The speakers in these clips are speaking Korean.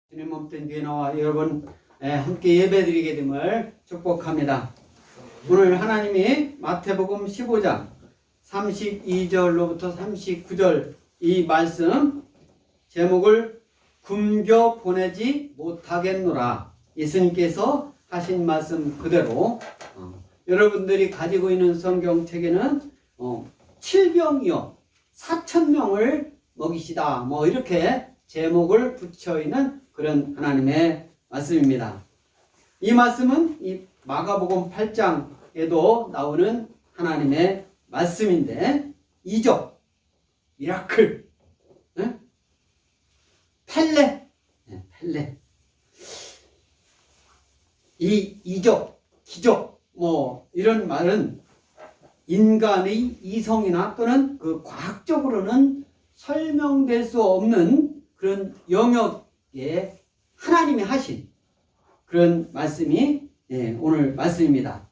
주님 몸된 뒤에 나와 여러분 함께 예배드리게 됨을 축복합니다. 오늘 하나님이 마태복음 15장 32절로부터 39절 이 말씀 제목을 굶겨 보내지 못하겠노라, 예수님께서 하신 말씀 그대로 여러분들이 가지고 있는 성경책에는 7병이요 4,000명을 먹이시다 이렇게 제목을 붙여 있는 그런 하나님의 말씀입니다. 이 말씀은 이 마가복음 8장에도 나오는 하나님의 말씀인데, 이적, 미라클, 펠레, 이 이적, 기적 이런 말은 인간의 이성이나 또는 그 과학적으로는 설명될 수 없는 그런 영역에 하나님이 하신 그런 말씀이 오늘 말씀입니다.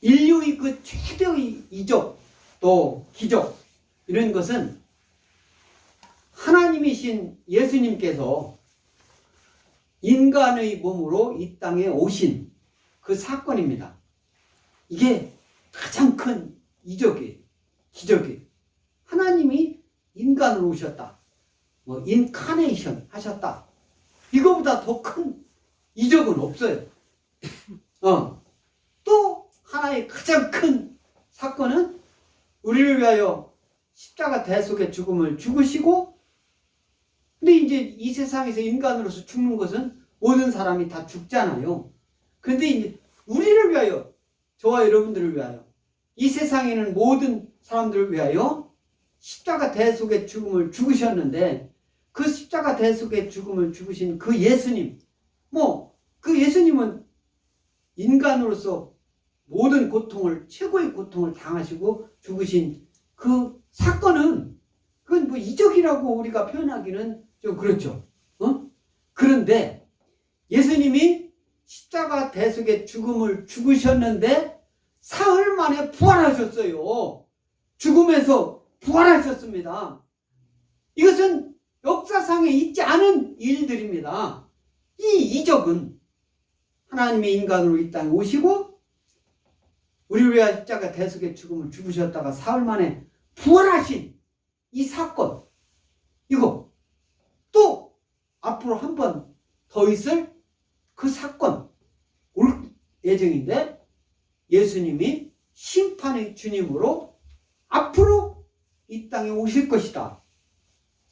인류의 그 최대의 이적 또 기적, 이런 것은 하나님이신 예수님께서 인간의 몸으로 이 땅에 오신 그 사건입니다. 이게 가장 큰 이적이에요. 기적이에요. 하나님이 인간으로 오셨다. 인카네이션 하셨다. 이거보다 더 큰 이적은 없어요. 또 하나의 가장 큰 사건은 우리를 위하여 십자가 대속의 죽음을 죽으시고, 근데 이제 이 세상에서 인간으로서 죽는 것은 모든 사람이 다 죽잖아요. 근데 이제 우리를 위하여, 저와 여러분들을 위하여, 이 세상에는 모든 사람들을 위하여 십자가 대속의 죽음을 죽으셨는데, 그 십자가 대속의 죽음을 죽으신 그 예수님, 그 예수님은 인간으로서 모든 고통을, 최고의 고통을 당하시고 죽으신 그 사건은, 그건 이적이라고 우리가 표현하기는 좀 그렇죠. 그런데 예수님이 십자가 대속의 죽음을 죽으셨는데 사흘 만에 부활하셨어요. 죽음에서 부활하셨습니다. 이것은 역사상에 있지 않은 일들입니다. 이 이적은 하나님의 인간으로 이 땅에 오시고 우리를 위하여 십자가 대속의 죽음을 죽으셨다가 사흘 만에 부활하신 이 사건, 이거 또 앞으로 한 번 더 있을 그 사건 올 예정인데, 예수님이 심판의 주님으로 앞으로 이 땅에 오실 것이다.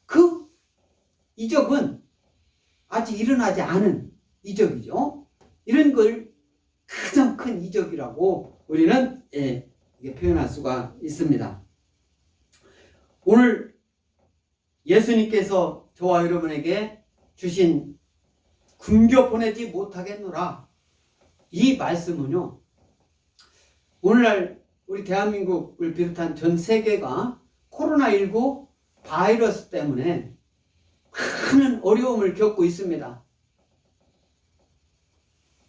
그 이적은 아직 일어나지 않은 이적이죠. 이런 걸 가장 큰 이적이라고 우리는 표현할 수가 있습니다. 오늘 예수님께서 저와 여러분에게 주신 굶겨 보내지 못하겠노라, 이 말씀은요, 오늘날 우리 대한민국을 비롯한 전 세계가 코로나19 바이러스 때문에 많은 어려움을 겪고 있습니다.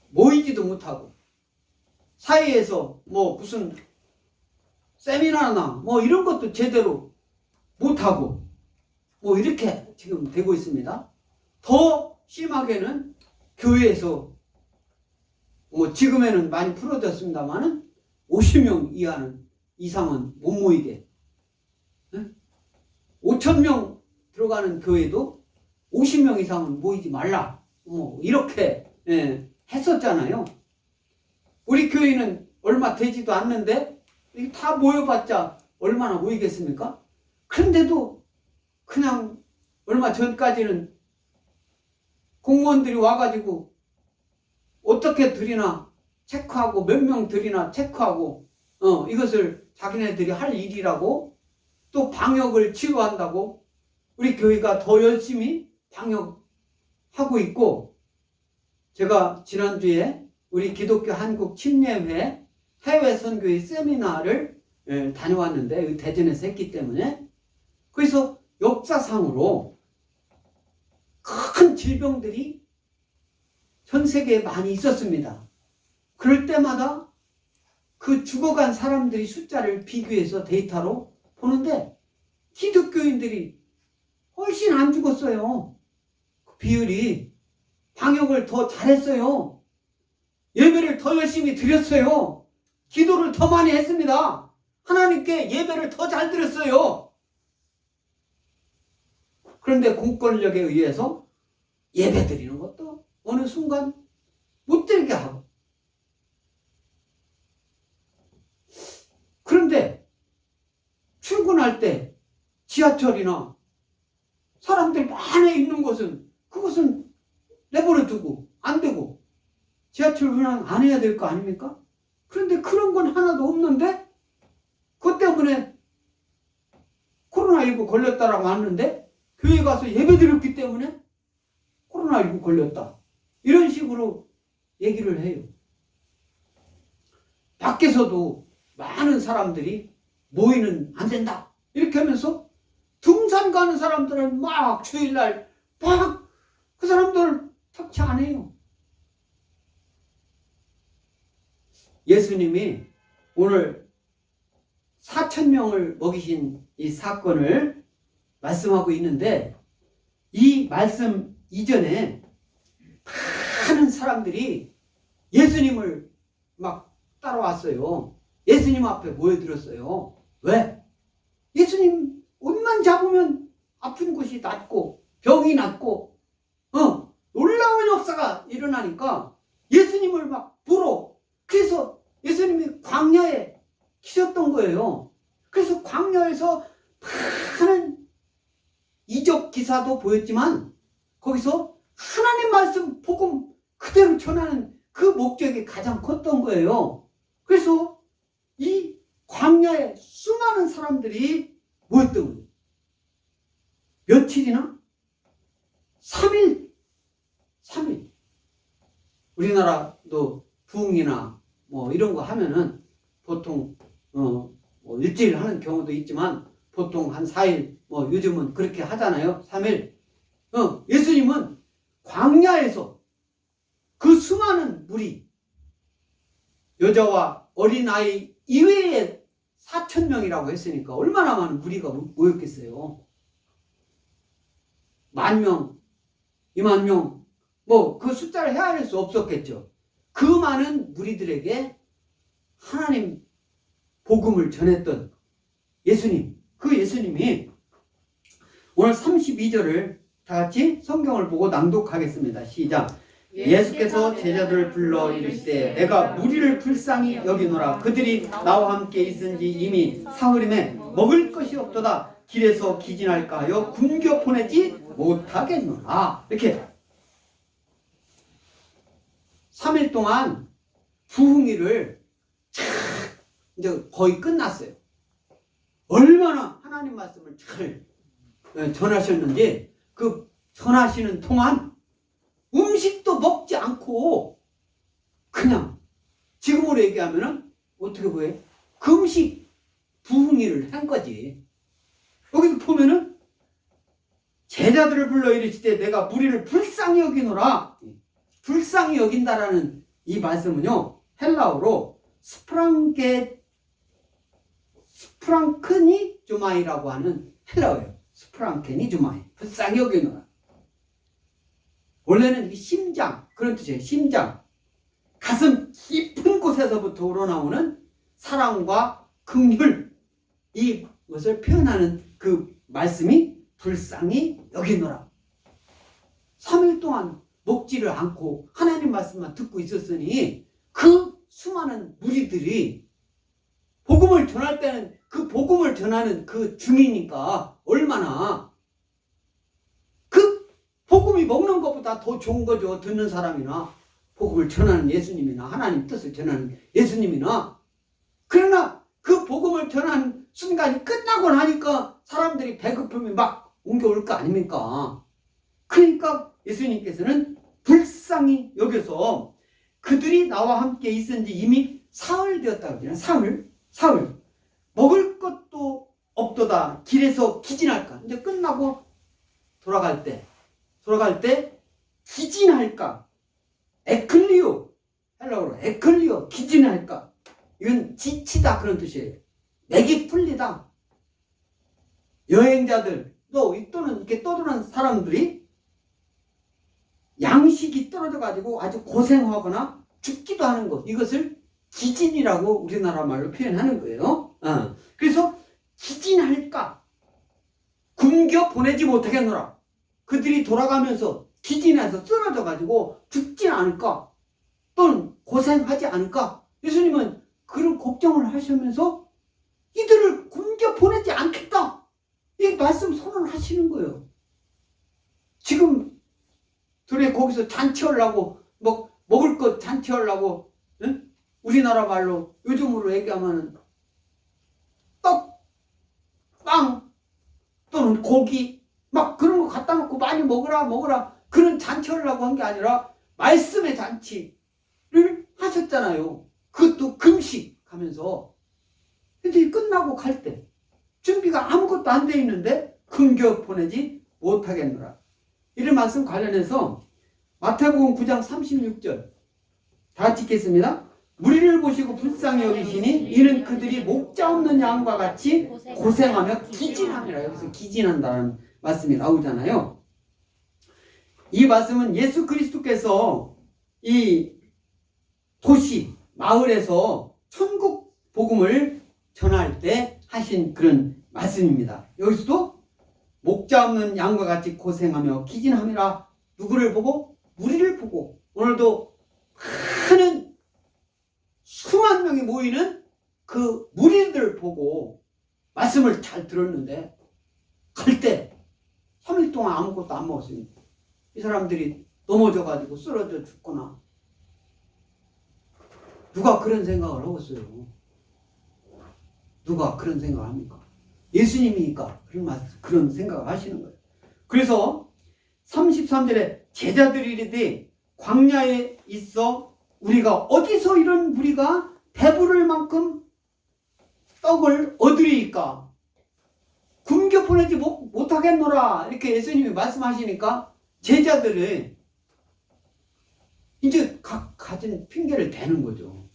모이지도 못하고, 사이에서 무슨 세미나나 이런 것도 제대로 못하고 이렇게 지금 되고 있습니다. 더 심하게는 교회에서 지금에는 많이 풀어졌습니다만은 50명 이상은 못 모이게, 5,000명 들어가는 교회도 50명 이상은 모이지 말라 이렇게 했었잖아요. 우리 교회는 얼마 되지도 않는데 다 모여봤자 얼마나 모이겠습니까? 그런데도 그냥 얼마 전까지는 공무원들이 와가지고 어떻게 드리나 체크하고, 몇 명 드리나 체크하고, 이것을 자기네들이 할 일이라고, 또 방역을 치유한다고 우리 교회가 더 열심히 방역하고 있고, 제가 지난주에 우리 기독교 한국 침례회 해외 선교의 세미나를 다녀왔는데, 대전에서 했기 때문에, 그래서 역사상으로 큰 질병들이 전 세계에 많이 있었습니다. 그럴 때마다 그 죽어간 사람들의 숫자를 비교해서 데이터로 보는데 기독교인들이 훨씬 안 죽었어요. 비율이 방역을 더 잘했어요. 예배를 더 열심히 드렸어요. 기도를 더 많이 했습니다. 하나님께 예배를 더 잘 드렸어요. 그런데 공권력에 의해서 예배 드리는 것도 어느 순간 못 드리게 하고, 그런데 출근할 때 지하철이나 사람들 많이 있는 곳은 그것은 내버려 두고 안 되고 지하철 운행 안 해야 될 거 아닙니까? 그런데 그런 건 하나도 없는데 그것 때문에 코로나19 걸렸다라고 하는데 교회 가서 예배 드렸기 때문에 코로나19 걸렸다, 이런 식으로 얘기를 해요. 밖에서도 많은 사람들이 모이는 안 된다 이렇게 하면서 등산 가는 사람들은 막 주일날 막 그 사람들 터치 안 해요. 예수님이 오늘 4,000명을 먹이신 이 사건을 말씀하고 있는데, 이 말씀 이전에 많은 사람들이 예수님을 막 따라왔어요. 예수님 앞에 모여들었어요. 왜? 예수님 옷만 잡으면 아픈 곳이 낫고 병이 낫고 놀라운 역사가 일어나니까 예수님을 막 보러, 그래서 예수님이 광야에 계셨던 거예요. 그래서 광야에서 많은 이적 기사도 보였지만 거기서 하나님 말씀 복음 그대로 전하는 그 목적이 가장 컸던 거예요. 그래서 이 광야에 수많은 사람들이 모였던 거예요. 며칠이나? 3일. 우리나라도 부흥이나 뭐 이런 거 하면은 보통 뭐 일주일 하는 경우도 있지만 보통 한 4일, 뭐 요즘은 그렇게 하잖아요. 3일. 예수님은 광야에서 그 수많은 무리, 여자와 어린아이 이외에 4,000명이라고 했으니까 얼마나 많은 무리가 모였겠어요. 10,000명, 20,000명, 뭐 그 숫자를 헤아릴 수 없었겠죠. 그 많은 무리들에게 하나님 복음을 전했던 예수님, 그 예수님이 오늘 32절을 다 같이 성경을 보고 낭독하겠습니다. 시작. 예수께서 제자들을 불러 이르시되 내가 무리를 불쌍히 여기노라. 그들이 나와 함께 있은지 이미 사흘임에 먹을 것이 없도다. 길에서 기진할까 하여 굶겨 보내지 못하겠노라. 이렇게 3일 동안 부흥일을 이제 거의 끝났어요. 얼마나 하나님 말씀을 잘 전하셨는지, 그 전하시는 동안 음식도 먹지 않고 그냥 지금으로 얘기하면은 어떻게 보여요? 금식 부흥일을 한 거지. 여기도 보면은 제자들을 불러 이르시되 내가 무리를 불쌍히 여기노라. 불쌍히 여긴다라는 이 말씀은요, 헬라어로 스프랑크니주마이라고 하는 헬라어예요. 스프랑케니주마이, 불쌍히 여기노라. 원래는 심장, 그런 뜻이에요. 심장, 가슴 깊은 곳에서부터 우러나오는 사랑과 긍휼, 이것을 표현하는 그 말씀이 불쌍히 여기노라. 3일 동안 먹지를 않고 하나님 말씀만 듣고 있었으니 그 수많은 무리들이 복음을 전할 때는 그 복음을 전하는 그 중이니까 얼마나 그 복음이 먹는 것보다 더 좋은 거죠. 듣는 사람이나 복음을 전하는 예수님이나 하나님 뜻을 전하는 예수님이나. 그러나 그 복음을 전하는 순간이 끝나고 나니까 사람들이 배고픔이 막 옮겨올 거 아닙니까? 그러니까 예수님께서는 불쌍히 여겨서 그들이 나와 함께 있은지 이미 사흘 되었다고 그러잖아요. 사흘. 먹을 것도 없도다. 길에서 기진할까. 이제 끝나고 돌아갈 때 기진할까. 에클리오. 헬라어로 에클리오. 기진할까. 이건 지치다 그런 뜻이에요. 맥이 풀리다. 여행자들 또는 이렇게 떠도는 사람들이 양식이 떨어져 가지고 아주 고생하거나 죽기도 하는 것, 이것을 기진이라고 우리나라 말로 표현하는 거예요. 그래서 기진할까? 굶겨 보내지 못하겠노라. 그들이 돌아가면서 기진해서 쓰러져 가지고 죽진 않을까? 또는 고생하지 않을까? 예수님은 그런 걱정을 하시면서 이들을 굶겨 보내지 않겠다, 이 말씀 선언하시는 거예요. 지금 둘이 거기서 잔치하려고, 먹을 것 잔치하려고, 응? 우리나라 말로 요즘으로 얘기하면 떡, 빵, 또는 고기 막 그런 거 갖다 놓고 많이 먹으라 그런 잔치하려고 한 게 아니라 말씀의 잔치를 하셨잖아요. 그것도 금식 하면서. 근데 끝나고 갈 때 준비가 아무것도 안 돼 있는데 굶겨 보내지 못하겠노라. 이런 말씀 관련해서 마태복음 9장 36절 다 같이 읽겠습니다. 무리를 보시고 불쌍히 여기시니 이는 그들이 목자 없는 양과 같이 고생하며 기진함이라. 여기서 기진한다는 말씀이 나오잖아요. 이 말씀은 예수 그리스도께서 이 도시 마을에서 천국 복음을 전할 때 하신 그런 말씀입니다. 여기서도 목자 없는 양과 같이 고생하며 기진함이라. 누구를 보고? 무리를 보고. 오늘도 많은 수만 명이 모이는 그 무리들 보고 말씀을 잘 들었는데 갈 때 3일 동안 아무것도 안 먹었어요. 이 사람들이 넘어져 가지고 쓰러져 죽거나. 누가 그런 생각을 하겠어요? 누가 그런 생각을 합니까? 예수님이니까 그런 생각을 하시는 거예요. 그래서 33절에 제자들이 이르되 광야에 있어 우리가 어디서 이런 무리가 배부를 만큼 떡을 얻으리이까? 굶겨 보내지 못하겠노라. 이렇게 예수님이 말씀하시니까 제자들은 이제 각 가진 핑계를 대는 거죠.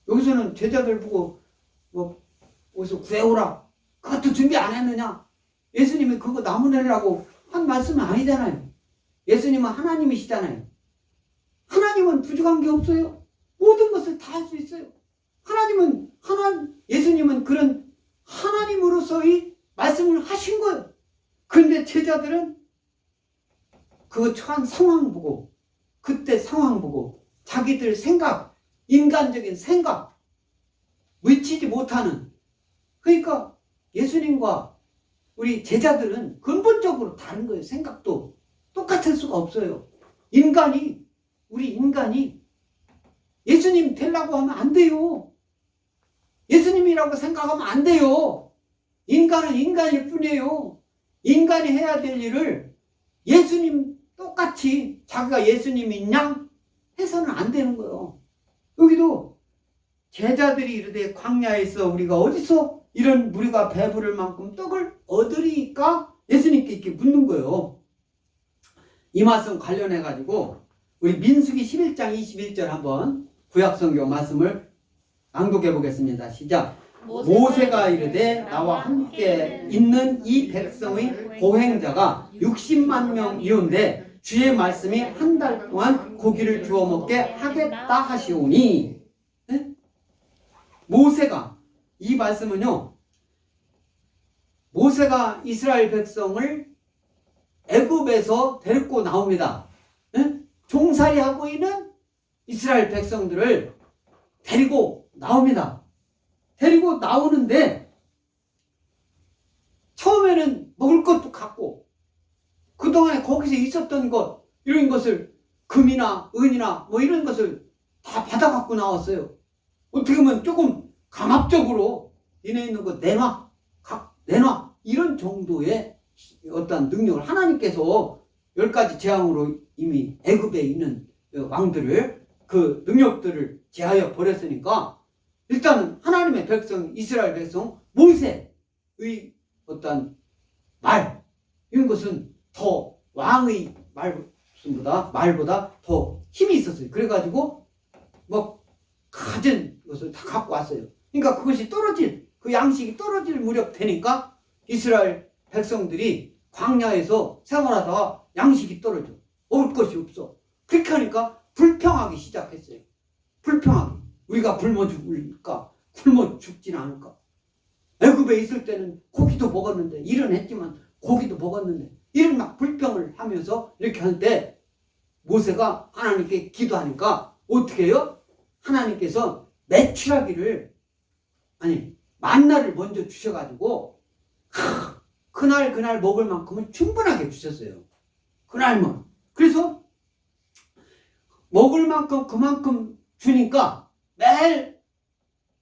여기서는 제자들 보고 어디서 구해오라, 그것도 준비 안 했느냐? 예수님이 그거 나무 내리라고 한 말씀은 아니잖아요. 예수님은 하나님이시잖아요. 하나님은 부족한 게 없어요. 모든 것을 다 할 수 있어요. 예수님은 그런 하나님으로서의 말씀을 하신 거예요. 그런데 제자들은 그 처한 상황 보고, 그때 상황 보고 자기들 생각, 인간적인 생각 미치지 못하는, 그러니까 예수님과 우리 제자들은 근본적으로 다른 거예요. 생각도 똑같을 수가 없어요. 우리 인간이 예수님 되려고 하면 안 돼요. 예수님이라고 생각하면 안 돼요. 인간은 인간일 뿐이에요. 인간이 해야 될 일을 예수님 똑같이 자기가 예수님인 양 해서는 안 되는 거예요. 여기도 제자들이 이르되 광야에서 우리가 어디서 이런 무리가 배부를 만큼 떡을 얻으리까? 예수님께 이렇게 묻는 거예요. 이 말씀 관련해 가지고 우리 민수기 11장 21절 한번 구약성경 말씀을 낭독해 보겠습니다. 시작. 모세가 이르되 나와 함께 있는 이 백성의 고행자가 60만 명이온데 주의 말씀이 한 달 동안 고기를 주워 먹게 하겠다 하시오니. 네? 모세가, 이 말씀은요, 모세가 이스라엘 백성을 애굽에서 데리고 나옵니다. 네? 종살이하고 있는 이스라엘 백성들을 데리고 나옵니다. 데리고 나오는데 처음에는 먹을 것도 갖고 그동안에 거기서 있었던 것, 이런 것을 금이나 은이나 이런 것을 다 받아갖고 나왔어요. 어떻게 보면 조금 강압적으로 니네 있는 거 내놔, 내놔, 이런 정도의 어떤 능력을 하나님께서 10가지 재앙으로 이미 애굽에 있는 왕들을, 그 능력들을 제하여 버렸으니까 일단 하나님의 백성, 이스라엘 백성, 모세의 어떤 말, 이런 것은 더 왕의 말보다 더 힘이 있었어요. 그래가지고 가진 것을 다 갖고 왔어요. 그러니까 그것이 그 양식이 떨어질 무렵 되니까 이스라엘 백성들이 광야에서 생활하다가 양식이 떨어져. 먹을 것이 없어. 그렇게 하니까 불평하기 시작했어요. 불평하기. 우리가 굶어 죽을까? 굶어 죽진 않을까? 애굽에 있을 때는 고기도 먹었는데, 일은 했지만 고기도 먹었는데, 이런 막 불평을 하면서 이렇게 하는데, 모세가 하나님께 기도하니까 어떻게 해요? 하나님께서 메추라기를, 아니 만나를 먼저 주셔가지고 그날 먹을 만큼은 충분하게 주셨어요. 그날만. 그래서 먹을 만큼 그만큼 주니까 매일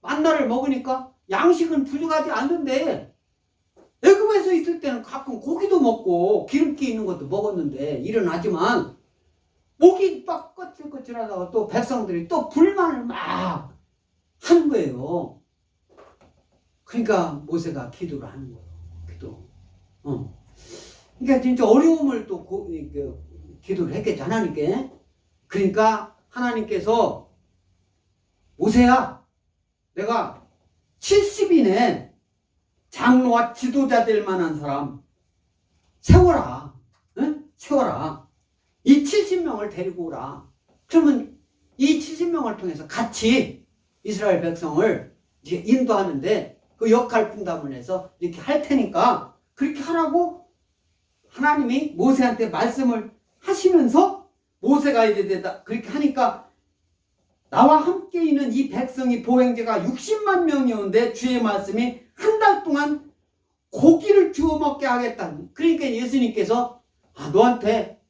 만나를 먹으니까 양식은 부족하지 않는데, 애굽에서 있을 때는 가끔 고기도 먹고 기름기 있는 것도 먹었는데 일어나지만 목이 막 거칠거칠하다가 또 백성들이 또 불만을 막 하는 거예요. 그러니까 모세가 기도를 하는 거예요. 기도. 그러니까 진짜 어려움을 또 기도를 했겠죠, 하나님께. 그러니까 하나님께서 모세야, 내가 70인의 장로와 지도자 될 만한 사람 세워라. 응? 세워라. 이 70명을 데리고 오라. 그러면 이 70명을 통해서 같이 이스라엘 백성을 이제 인도하는데 그 역할 분담을 해서 이렇게 할 테니까 그렇게 하라고 하나님이 모세한테 말씀을 하시면서, 모세가 이제 그렇게 하니까 나와 함께 있는 이 백성이 보행자가 60만 명이었는데 주의 말씀이 한 달 동안 고기를 주워 먹게 하겠다. 그러니까 예수님께서 너한테,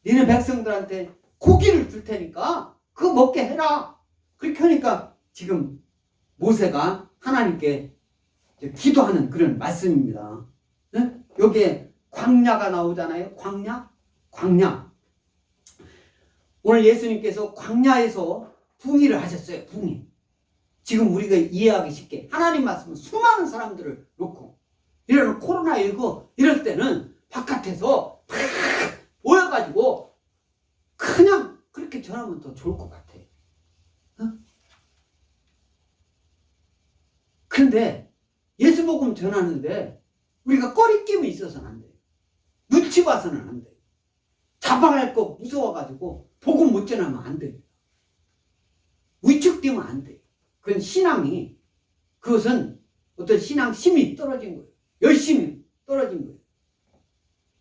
니네 백성들한테 고기를 줄 테니까 그거 먹게 해라. 그렇게 하니까 지금 모세가 하나님께 기도하는 그런 말씀입니다. 네? 여기에 광야가 나오잖아요. 광야. 오늘 예수님께서 광야에서 붕이를 하셨어요. 붕이. 지금 우리가 이해하기 쉽게 하나님 말씀은 수많은 사람들을 놓고, 이런 코로나19 이럴 때는 바깥에서 팍 모여가지고 그냥 그렇게 전하면 더 좋을 것 같아. 그런데 예수복음 전하는데 우리가 꺼리낌이 있어서는 안 돼요. 눈치 봐서는 안 돼요. 잡아갈 거 무서워가지고 복음 못 전하면 안 돼요. 위축되면 안 돼요. 그건 신앙이, 그것은 어떤 신앙 힘이 떨어진 거예요. 열심히 떨어진 거예요.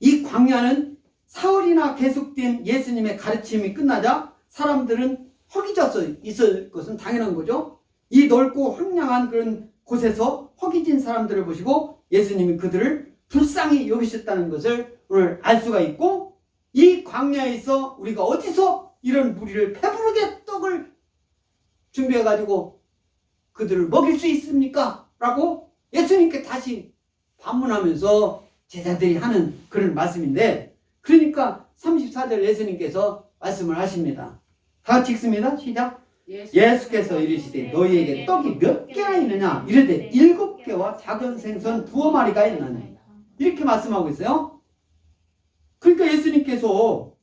이 광야는 사흘이나 계속된 예수님의 가르침이 끝나자 사람들은 허기져서 있을 것은 당연한 거죠. 이 넓고 황량한 그런 곳에서 허기진 사람들을 보시고 예수님이 그들을 불쌍히 여기셨다는 것을 오늘 알 수가 있고, 이 광야에서 우리가 어디서 이런 무리를 배부르게 떡을 준비해가지고 그들을 먹일 수 있습니까? 라고 예수님께 다시 반문하면서 제자들이 하는 그런 말씀인데, 그러니까 34절 예수님께서 말씀을 하십니다. 다 같이 읽습니다. 시작. 예수께서 이르시되 너희에게 떡이 몇 개나 있느냐? 이르되 7개와 작은 생선 2마리가 있나니. 이렇게 말씀하고 있어요. 그러니까 예수님께서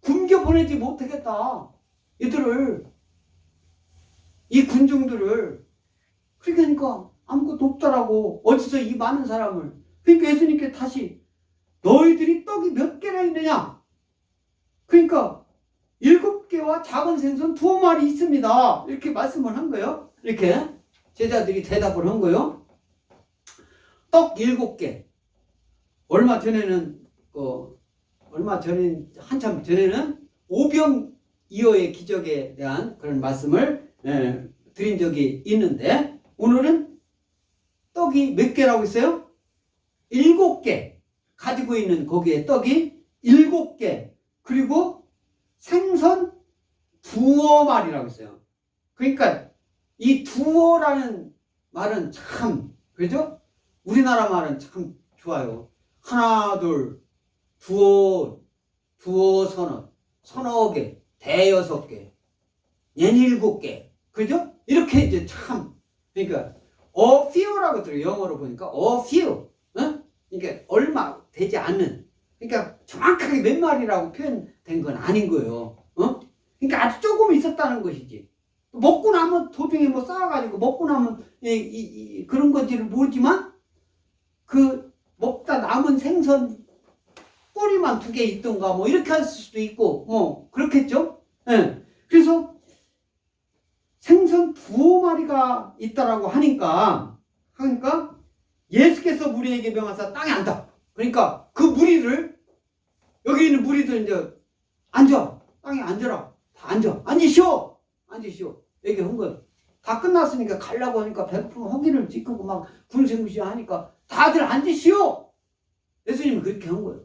굶겨 보내지 못하겠다. 이들을, 이 군중들을. 그러니까 아무것도 없더라고. 어디서 이 많은 사람을. 그러니까 예수님께 다시 너희들이 떡이 몇 개나 있느냐? 그러니까 7개와 작은 생선 2마리 있습니다. 이렇게 말씀을 한 거예요. 이렇게 제자들이 대답을 한 거예요. 떡 7개. 얼마 전에는 한참 전에는 오병이어의 기적에 대한 그런 말씀을 드린 적이 있는데, 오늘은 떡이 몇 개라고 했어요? 7개. 가지고 있는 거기에 떡이 7개. 그리고 생선 2마리라고 했어요. 그러니까 이 두어라는 말은 참, 그죠? 우리나라 말은 참 좋아요. 하나, 둘, 두어, 서너 개, 대여섯 개, 7개. 그죠? 이렇게 이제 참, 그러니까 a few라고 들어요. 영어로 보니까 a few. 그러니까 얼마 되지 않는. 그러니까 정확하게 몇 마리라고 표현된 건 아닌 거예요. 그러니까 아주 조금 있었다는 것이지. 먹고 나면 도중에 뭐 쌓아가지고 먹고 나면 그런 건지를 모르지만 그 먹다 남은 생선 꼬리만 2개 있던가 뭐 이렇게 할 수도 있고 뭐 그렇겠죠. 예. 그래서 생선 2마리가 있다라고 하니까 예수께서 무리에게 명하사 땅에 앉아. 그러니까 그 무리를, 여기 있는 무리들 이제 앉아. 땅에 앉아라. 다 앉아. 앉으시오. 앉으시오. 얘기한 거예요. 다 끝났으니까 가려고 하니까 배고프면 허기를 찌르고 막 군생구시 하니까 다들 앉으시오. 예수님은 그렇게 한 거예요.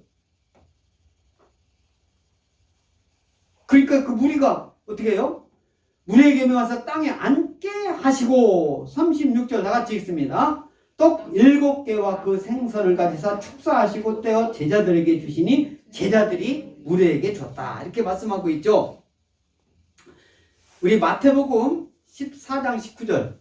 그러니까 그 무리가 어떻게 해요? 무리에게 명하사 땅에 앉게 하시고 36절 다 같이 읽습니다. 떡 7개와 그 생선을 가지사 축사하시고 떼어 제자들에게 주시니 제자들이 무리에게 줬다. 이렇게 말씀하고 있죠. 우리 마태복음 14장 19절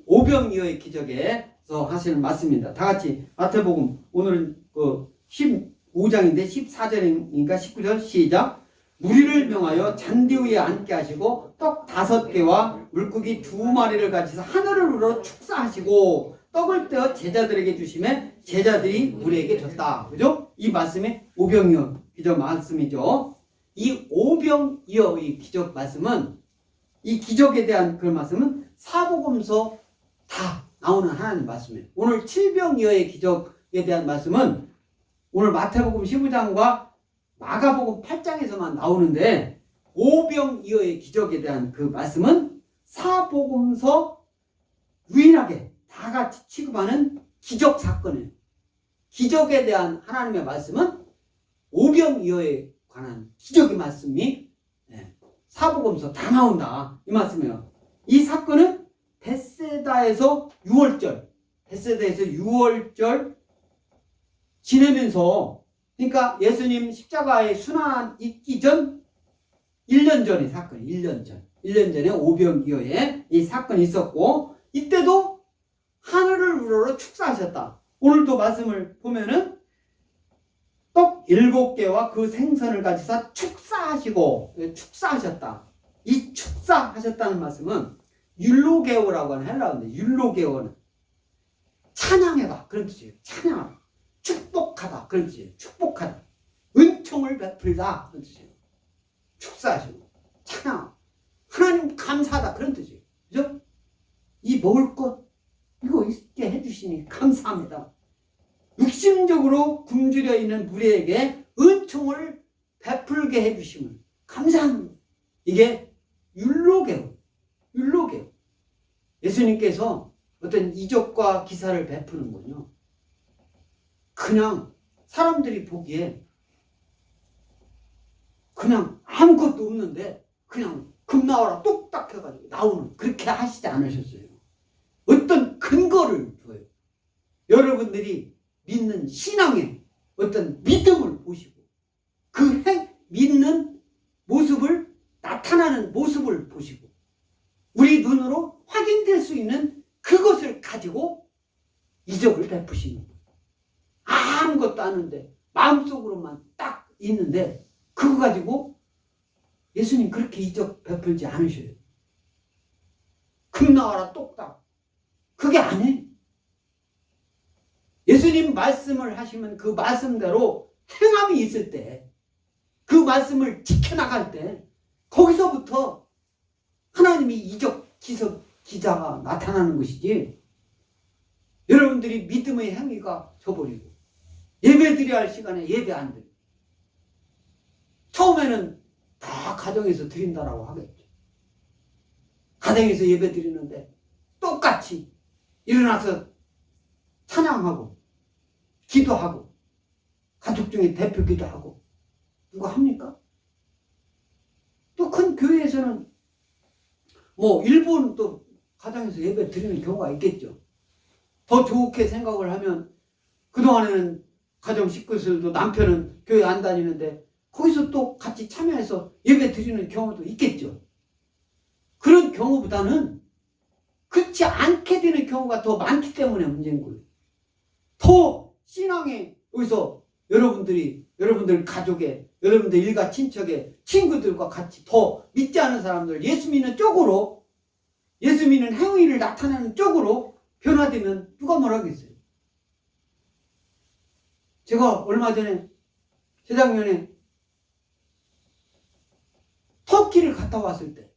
오병이어의 기적에서 하시는 말씀입니다. 다 같이 마태복음 오늘은 그 15장인데 14절이니까 19절 시작. 무리를 명하여 잔디 위에 앉게 하시고 떡 5개와 물고기 2마리를 가지사 하늘을 우러 축사하시고 떡을 떼어 제자들에게 주시면 제자들이 무리에게 줬다. 그죠? 이 말씀이 오병이어 기적 말씀이죠. 이 오병이어의 기적 말씀은, 이 기적에 대한 그 말씀은 사복음서 다 나오는 하나님 말씀이에요. 오늘 칠병이어의 기적에 대한 말씀은 오늘 마태복음 15장과 마가복음 8장에서만 나오는데, 오병이어의 기적에 대한 그 말씀은 사복음서 유일하게 다 같이 취급하는 기적 사건이에요. 기적에 대한 하나님의 말씀은 오병이어에 관한 기적의 말씀이 사복음서 다 나온다, 이 말씀이에요. 이 사건은 벳세다에서 6월절 지내면서, 그러니까 예수님 십자가의 순환 있기 전 1년 전의 사건, 1년 전에 오병이어에 이 사건이 있었고, 이때도 하늘을 우러러 축사하셨다. 오늘도 말씀을 보면은 떡 7개와 그 생선을 가지사 축사하셨다. 이 축사하셨다는 말씀은 율로게오라고 하는 헬라어인데, 율로게오는 찬양해라 그런 뜻이에요. 찬양하다, 축복하다 그런 뜻이에요. 축복하다, 은총을 베풀다 그런 뜻이에요. 축사하시고 찬양, 하나님 감사하다 그런 뜻이에요. 그죠? 이 먹을 것 이거 있게 해주시니 감사합니다. 육신적으로 굶주려 있는 무리에게 은총을 베풀게 해주심을 감사합니다. 이게 율로게오. 예수님께서 어떤 이적과 기사를 베푸는군요. 그냥 사람들이 보기에 그냥 아무것도 없는데 그냥 금 나와라 뚝딱 해가지고 나오는, 그렇게 하시지 않으셨어요. 어떤 근거를 줘요. 여러분들이 믿는 신앙의 어떤 믿음을 보시고 그 믿는 모습을, 나타나는 모습을 보시고 우리 눈으로 확인될 수 있는 그것을 가지고 이적을 베푸시는 거예요. 아무것도 아는데 마음속으로만 딱 있는데 그거 가지고 예수님 그렇게 이적 베풀지 않으셔요. 금 나와라 똑딱, 그게 아니에요. 예수님 말씀을 하시면 그 말씀대로 행함이 있을 때, 그 말씀을 지켜나갈 때 거기서부터 하나님이 이적 기자가 나타나는 것이지, 여러분들이 믿음의 행위가 져버리고 예배 드려야 할 시간에 예배 안 드리고, 처음에는 다 가정에서 드린다라고 하겠죠. 가정에서 예배 드리는데 똑같이 일어나서 찬양하고 기도하고 가족 중에 대표 기도하고 누가 합니까? 또 큰 교회에서는 뭐 일부는 또 가정에서 예배 드리는 경우가 있겠죠. 더 좋게 생각을 하면 그동안에는 가정 식구들도 남편은 교회 안 다니는데 거기서 또 같이 참여해서 예배 드리는 경우도 있겠죠. 그런 경우보다는 그렇지 않게 되는 경우가 더 많기 때문에 문제인 거예요. 더 신앙에 여기서 여러분들 가족에, 여러분들 일가 친척에, 친구들과 같이 더 믿지 않은 사람들, 예수 믿는 쪽으로, 예수 믿는 행위를 나타내는 쪽으로 변화되면 누가 뭐라겠어요? 제가 얼마 전에 재작년에 터키를 갔다 왔을 때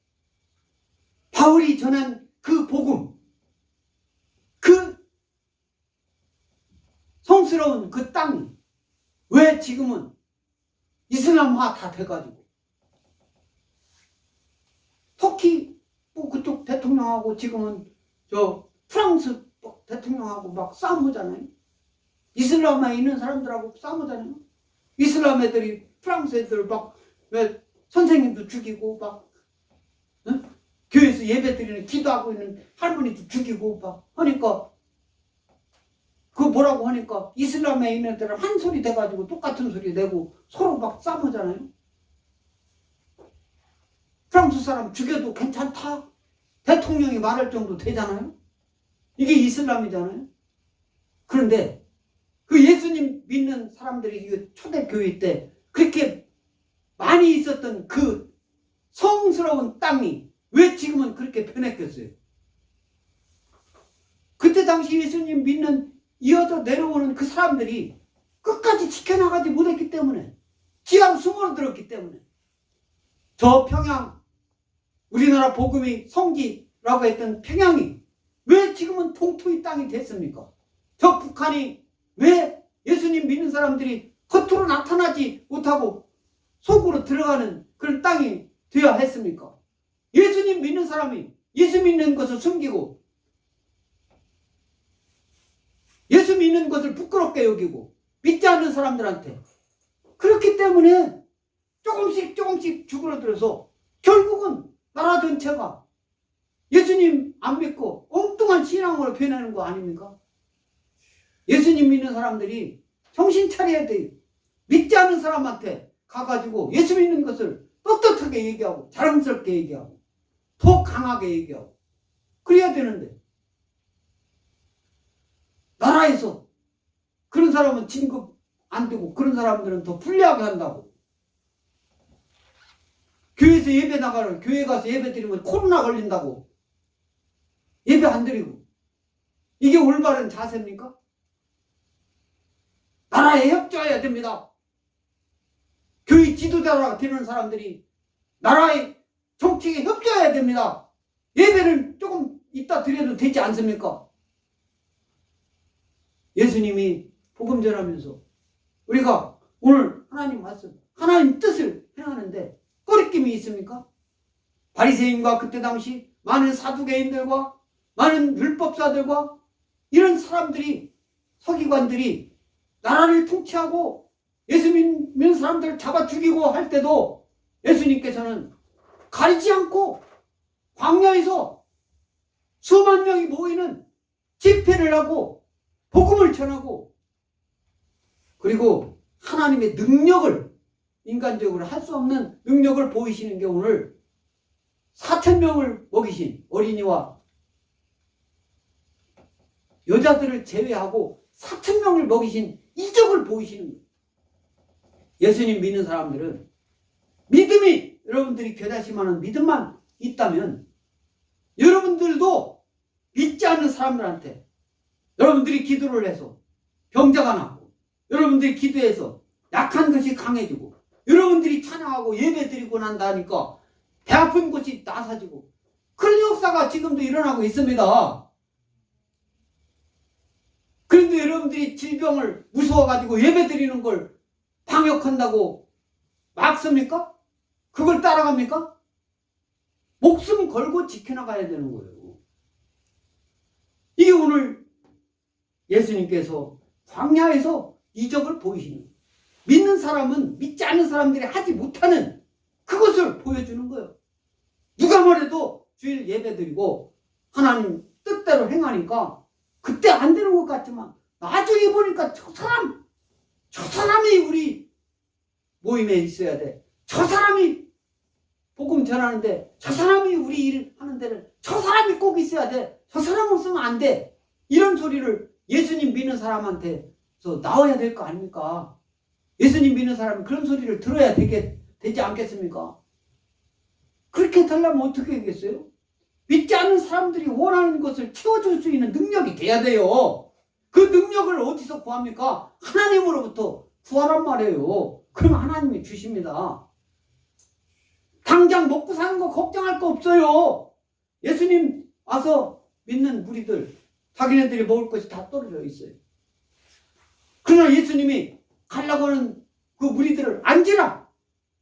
바울이 전한 그 복음, 그 성스러운 그 땅이 왜 지금은 이슬람화 다 돼가지고 터키 그쪽 대통령하고 지금은 저 프랑스 대통령하고 막 싸우잖아요. 이슬람에 있는 사람들하고 싸우잖아요. 이슬람 애들이 프랑스 애들 막 왜 선생님도 죽이고 막 교회에서 예배 드리는 기도하고 있는 할머니도 죽이고 막 하니까 그 뭐라고 하니까 이슬람에 있는 애들은 한 소리 돼가지고 똑같은 소리 내고 서로 막 싸우잖아요. 프랑스 사람 죽여도 괜찮다 대통령이 말할 정도 되잖아요. 이게 이슬람이잖아요. 그런데 그 예수님 믿는 사람들이 초대교회 때 그렇게 많이 있었던 그 성스러운 땅이 왜 지금은 그렇게 변했겠어요? 그때 당시 예수님 믿는 이어져 내려오는 그 사람들이 끝까지 지켜나가지 못했기 때문에, 지하로 숨어들었기 때문에 저 평양, 우리나라 복음이 성지라고 했던 평양이 왜 지금은 동토의 땅이 됐습니까? 저 북한이 왜 예수님 믿는 사람들이 겉으로 나타나지 못하고 속으로 들어가는 그런 땅이 되어야 했습니까? 예수님 믿는 사람이 예수 믿는 것을 숨기고 예수 믿는 것을 부끄럽게 여기고 믿지 않는 사람들한테 그렇기 때문에 조금씩 죽어들어서 결국은 나라 전체가 예수님 안 믿고 엉뚱한 신앙으로 변하는 거 아닙니까? 예수님 믿는 사람들이 정신 차려야 돼요. 믿지 않는 사람한테 가가지고 예수 믿는 것을 떳떳하게 얘기하고 자랑스럽게 얘기하고 더 강하게 얘기하고 그래야 되는데, 나라에서 그런 사람은 진급 안 되고 그런 사람들은 더 불리하게 한다고, 교회에서 예배 나가는, 교회 가서 예배 드리면 코로나 걸린다고 예배 안 드리고, 이게 올바른 자세입니까? 나라에 협조해야 됩니다. 교회 지도자가 되는 사람들이 나라의 정치에 협조해야 됩니다. 예배를 조금 이따 드려도 되지 않습니까? 예수님이 복음 전하면서 우리가 오늘 하나님 말씀, 하나님 뜻을 행하는데 꺼리낌이 있습니까? 바리새인과 그때 당시 많은 사두개인들과 많은 율법사들과 이런 사람들이, 서기관들이 나라를 통치하고 예수 믿는 사람들을 잡아 죽이고 할 때도 예수님께서는 가리지 않고 광야에서 수만 명이 모이는 집회를 하고 복음을 전하고, 그리고 하나님의 능력을, 인간적으로 할 수 없는 능력을 보이시는 게 오늘 4,000명을 먹이신, 어린이와 여자들을 제외하고 4,000명을 먹이신 이적을 보이시는 거예요. 예수님 믿는 사람들은 믿음이, 여러분들이 겨자씨만한 믿음만 있다면 여러분들도 믿지 않는 사람들한테 여러분들이 기도를 해서 병자가 낫고, 여러분들이 기도해서 약한 것이 강해지고, 여러분들이 찬양하고 예배 드리고 난다니까 배 아픈 것이 나아지고, 그런 역사가 지금도 일어나고 있습니다. 그런데 여러분들이 질병을 무서워가지고 예배 드리는 걸 방역한다고 막습니까? 그걸 따라갑니까? 목숨 걸고 지켜나가야 되는 거예요. 이게 오늘 예수님께서 광야에서 이적을 보이시는 거예요. 믿는 사람은 믿지 않는 사람들이 하지 못하는 그것을 보여주는 거예요. 누가 뭐래도 주일 예배 드리고 하나님 뜻대로 행하니까 그때 안 되는 것 같지만 나중에 보니까 저 사람이 우리 모임에 있어야 돼. 저 사람이 복음 전하는데, 저 사람이 우리 일 하는 데는 저 사람이 꼭 있어야 돼. 저 사람 없으면 안 돼. 이런 소리를 예수님 믿는 사람한테서 나와야 될 거 아닙니까? 예수님 믿는 사람은 그런 소리를 들어야 되지 않겠습니까? 그렇게 되려면 어떻게 하겠어요? 믿지 않는 사람들이 원하는 것을 채워줄 수 있는 능력이 돼야 돼요. 그 능력을 어디서 구합니까? 하나님으로부터 구하란 말이에요. 그럼 하나님이 주십니다. 당장 먹고 사는 거 걱정할 거 없어요. 예수님 와서 믿는 무리들, 자기네들이 먹을 것이 다 떨어져 있어요. 그러나 예수님이 가려고 하는 그 무리들을 앉으라.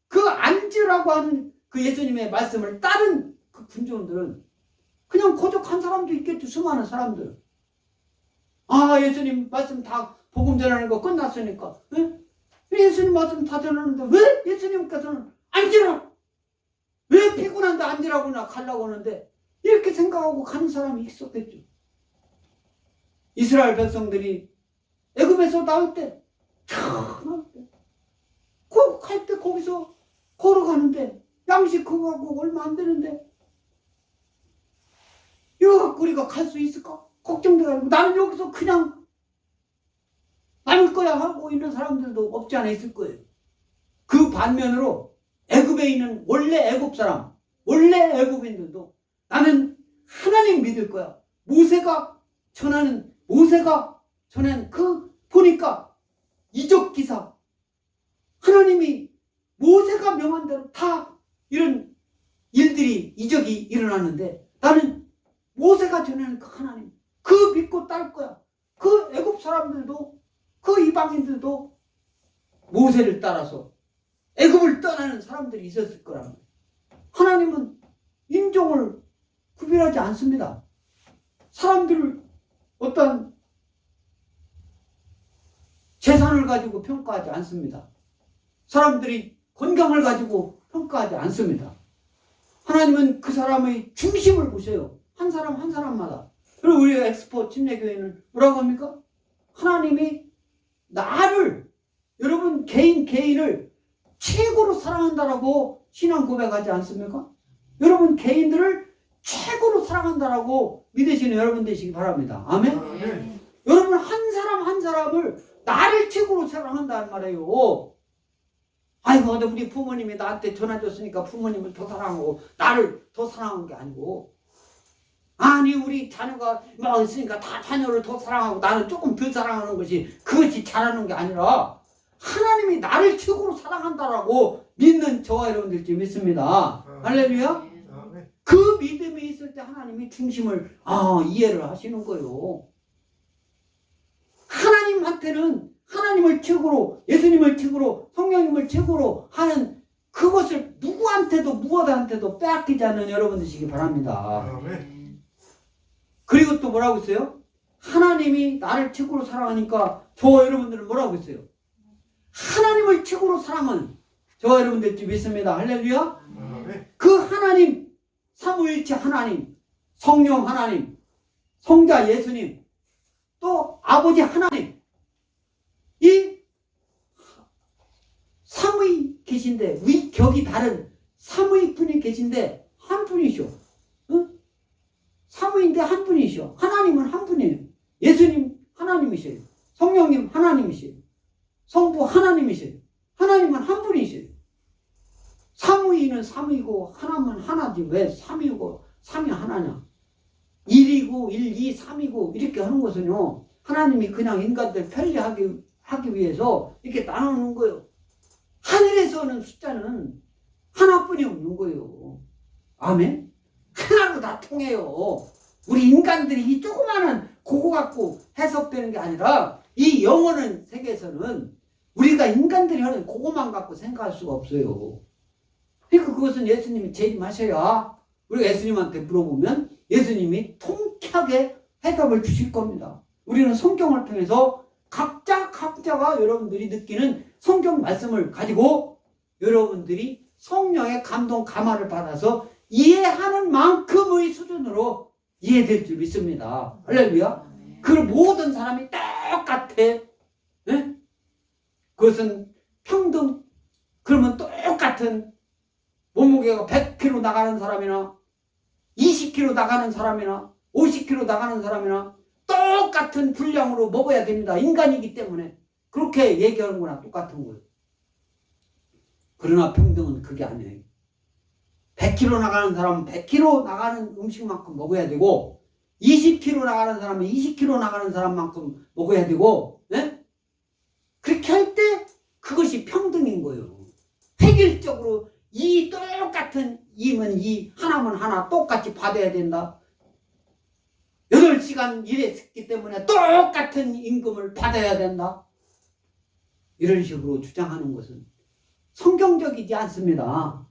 그 앉으라고 하는 그 예수님의 말씀을 따른 그 군중들은 그냥 고족한 사람도 있겠죠. 수많은 사람들. 아, 예수님 말씀 다 복음 전하는 거 끝났으니까. 네? 예수님 말씀 다 전하는데 왜 예수님께서는 앉으라. 왜 피곤한데 앉으라고나 가려고 하는데 이렇게 생각하고 가는 사람이 있었겠죠. 이스라엘 백성들이 애굽에서 나올 때, 갈 때 거기서 걸어가는데 양식 그거 갖고 얼마 안 되는데 이거 갖고 우리가 갈 수 있을까? 걱정돼가지고 나는 여기서 그냥 남을 거야 하고 있는 사람들도 없지 않아 있을 거예요. 그 반면으로 애굽에 있는 원래 애굽 사람, 원래 애굽인들도 나는 하나님 믿을 거야. 모세가 전한 그 보니까 이적 기사, 하나님이 모세가 명한 대로 다 이런 일들이 이적이 일어났는데 나는 모세가 전하는 그 하나님, 그 믿고 딸 거야. 그 애굽 사람들도 그 이방인들도 모세를 따라서 애굽을 떠나는 사람들이 있었을 거라는 거예요. 하나님은 인종을 구별하지 않습니다. 사람들을 어떤 재산을 가지고 평가하지 않습니다. 사람들이 건강을 가지고 평가하지 않습니다. 하나님은 그 사람의 중심을 보세요. 한 사람 한 사람마다. 그리고 우리 엑스포 침례교회는 뭐라고 합니까? 하나님이 나를, 여러분 개인을 최고로 사랑한다라고 신앙 고백하지 않습니까? 여러분 개인들을 최고로 사랑한다라고 믿으시는 여러분 되시기 바랍니다. 아멘? 아멘. 여러분 한 사람 한 사람을 나를 최고로 사랑한다는 말이에요. 아이고 우리 부모님이 나한테 전화 줬으니까 부모님을 더 사랑하고 나를 더 사랑한 게 아니고, 아니 우리 자녀가 막 있으니까 다 자녀를 더 사랑하고 나는 조금 덜 사랑하는 것이 그것이 잘하는 게 아니라 하나님이 나를 최고로 사랑한다라고 믿는 저와 여러분들께 믿습니다. 할렐루야. 아멘. 그 믿음이 있을 때 하나님이 중심을 이해를 하시는 거예요. 하나님한테는 하나님을 최고로, 예수님을 최고로, 성령님을 최고로 하는 그것을 누구한테도 무엇한테도 빼앗기지 않는 여러분 되시기 바랍니다. 아멘. 그리고 또 뭐라고 했어요? 하나님이 나를 최고로 사랑하니까 저와 여러분들은 뭐라고 했어요? 하나님을 최고로 사랑하는 저와 여러분들 믿습니다. 할렐루야. 아멘. 그 하나님, 삼위일체 하나님, 성령 하나님, 성자 예수님, 또 아버지 하나님, 이 삼위 계신데, 격이 다른 삼위 분이 계신데 한 분이셔. 응? 삼위인데 한 분이셔. 하나님은 한 분이에요. 예수님 하나님이셔요. 성령님 하나님이셔요. 성부 하나님이셔요. 하나님은 한 분이셔요. 삼위는 삼위고 하나는 하나지 왜 삼위고 삼위 하나냐. 1이고 1, 2, 3이고 이렇게 하는 것은요, 하나님이 그냥 인간들 편리하기 위해서 이렇게 나누는 거예요. 하늘에서는 숫자는 하나뿐이 없는 거예요. 아멘? 하나로 다 통해요. 우리 인간들이 이 조그마한 그거 갖고 해석되는 게 아니라 이 영원한 세계에서는 우리가 인간들이 하는 그것만 갖고 생각할 수가 없어요. 그러니까 그것은 예수님이 재림하셔야 우리가 예수님한테 물어보면 예수님이 통쾌하게 해답을 주실 겁니다. 우리는 성경을 통해서 각자가 여러분들이 느끼는 성경 말씀을 가지고 여러분들이 성령의 감동 감화를 받아서 이해하는 만큼의 수준으로 이해될 줄 믿습니다. 할렐루야. 그 모든 사람이 똑같아. 네? 그것은 평등. 그러면 똑같은 몸무게가 100kg 나가는 사람이나 20kg 나가는 사람이나 50kg 나가는 사람이나 똑같은 분량으로 먹어야 됩니다. 인간이기 때문에. 그렇게 얘기하는 거나 똑같은 거예요. 그러나 평등은 그게 아니에요. 100kg 나가는 사람은 100kg 나가는 음식만큼 먹어야 되고 20kg 나가는 사람은 20kg 나가는 사람만큼 먹어야 되고, 네? 그렇게 할 때 그것이 평등인 거예요. 획일적으로 이 똑같은 임은 이 하나면 하나 똑같이 받아야 된다. 8시간 일했기 때문에 똑같은 임금을 받아야 된다. 이런 식으로 주장하는 것은 성경적이지 않습니다.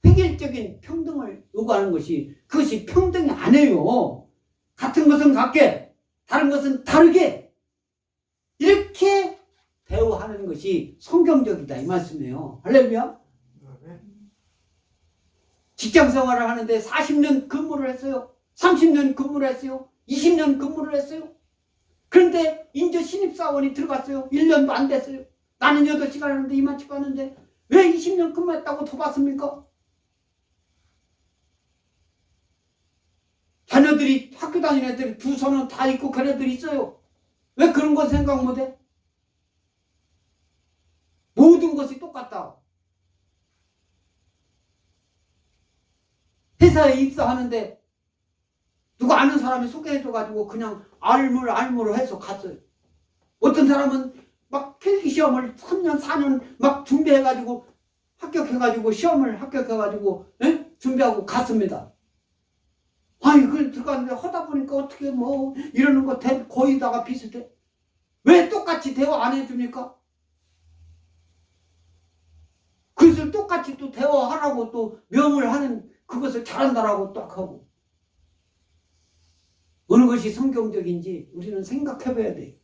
획일적인 평등을 요구하는 것이 그것이 평등이 아니에요. 같은 것은 같게 다른 것은 다르게 이렇게 대우하는 것이 성경적이다 이 말씀이에요. 할렐루야. 직장 생활을 하는데 40년 근무를 했어요. 30년 근무를 했어요. 20년 근무를 했어요. 그런데 인제 신입사원이 들어갔어요. 1년도 안 됐어요. 나는 8시간 하는데 이만치 받는데 왜 20년 근무했다고 더 받습니까? 자녀들이 학교 다니는 애들이 2손은 다 있고 그런 애들이 있어요. 왜 그런 건 생각 못해? 모든 것이 똑같다. 회사에 입사하는데 누가 아는 사람이 소개해줘가지고 그냥 알물알물을 해서 갔어요. 어떤 사람은 막 필기시험을 3년 4년 막 준비해가지고 합격해가지고 시험을 합격해가지고 준비하고 갔습니다. 아니 그걸 들어갔는데 하다 보니까 어떻게 뭐 이러는 거 거의 다가 비슷해. 왜 똑같이 대화 안 해줍니까? 그것을 똑같이 또 대화하라고 또 명을 하는 그것을 잘한다라고 딱 하고 어느 것이 성경적인지 우리는 생각해 봐야 돼요.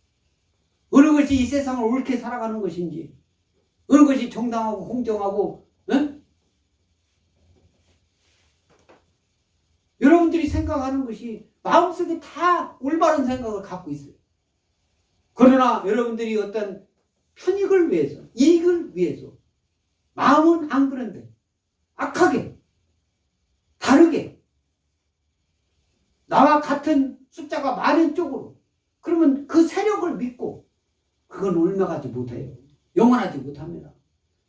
어느 것이 이 세상을 옳게 살아가는 것인지 어느 것이 정당하고 공정하고 여러분들이 생각하는 것이 마음속에 다 올바른 생각을 갖고 있어요. 그러나 여러분들이 어떤 편익을 위해서 이익을 위해서 마음은 안 그런데 악하게 다르게 나와 같은 숫자가 많은 쪽으로 그러면 그 세력을 믿고 그건 올라가지 못해요. 영원하지 못합니다.